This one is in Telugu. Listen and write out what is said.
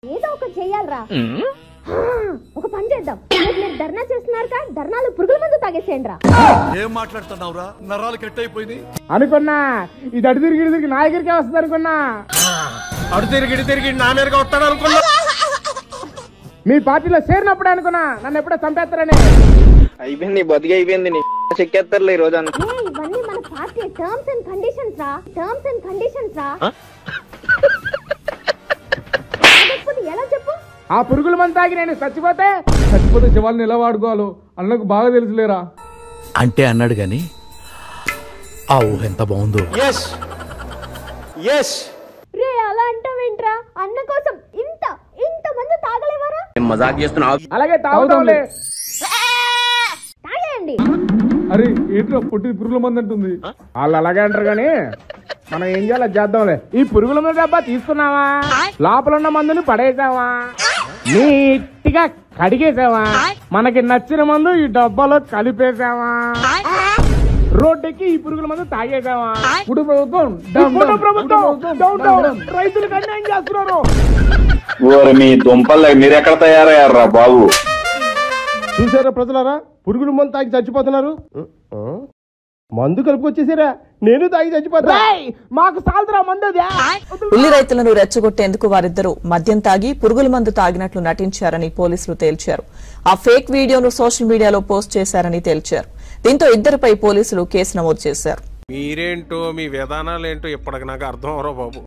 ఏదో ఒక చెయ్యాలరా. ఒక పని చేద్దాం, మీరు ధర్నా చేస్తున్నారు కదా, ధర్నాలు పురుగుల మందు తాగేసేయండి రా. ఏం మాట్లాడుతున్నావురా, నరాలు కట్ అయిపోయింది అనుకున్నా. ఇది అడు తిరిగి నా దగ్గరికే వస్తుంది అనుకున్నా. అడు తిరిగి నా మీదగా వస్తాడు అనుకున్నా. మీ పార్టీలో చేరినప్పుడు అనుకున్నా నన్ను ఎప్పుడో చంపేస్తారని. అయిపోయింది, బతికి అయిపోయింది. చెక్కేస్తారులే ఈ రోజు. ఇవన్నీ మన పార్టీ టర్మ్స్ అండ్ కండిషన్స్ రా, టర్మ్స్ అండ్ కండిషన్స్ రా. ఎలా చెప్పు? ఆ పురుగుల మందు తాగి నేను చచ్చిపోతే శవాన్ని ఎలా వాడుకోవాలో అన్నకు బాగా తెలుసులేరా. అంటే అన్నాడు గాని ఆ ఊహ ఎంత బాగుందో. రే అలా అంటావేంట్రా? అన్న కోసం ఇంత మంది తాగలేవారా? మజాక్ చేస్తున్నావు. అలాగే తాగుతాంలే. తాగేయండి. అరే ఏంట్రా పుట్టి పురుగుల మంది అంటుంది. వాళ్ళు అలాగే అంటారు గాని మనం ఏం చేయాలో చేద్దాంలే. ఈ పురుగుల మందు డబ్బా తీసుకున్నావా, లోపల ఉన్న మందుని పడేసావా, నీట్గా కడిగేసావా, మనకి నచ్చిన మందు ఈ డబ్బాలో కలిపేసావా, రోడ్డుకి ఈ పురుగుల మందు తాగేసావా. ఇప్పుడు ప్రభుత్వం రైతులకు అన్యాయం చేస్తున్నారు. మీ దుంపలు మీరెక్కడ తయారయ్యారా బాబు? చూసారా ప్రజలారా, పురుగుల మందు తాగి చచ్చిపోతున్నారు. మందు కలుపుకొచ్చేసారా, నేను తాగి చచ్చిపోతా. మాకు సాల్తరా మందు. ఉల్లి రైతులను రెచ్చగొట్టేందుకు వారిద్దరూ మద్యం తాగి పురుగుల మందు తాగినట్లు నటించారని పోలీసులు తేల్చారు. ఆ ఫేక్ వీడియోను సోషల్ మీడియాలో పోస్ట్ చేశారని తేల్చారు. దీంతో ఇద్దరిపై పోలీసులు కేసు నమోదు చేశారు. మీరేంటో మీ విధానాలేంటో ఇప్పటికి నాకు అర్థం అవరో బాబు.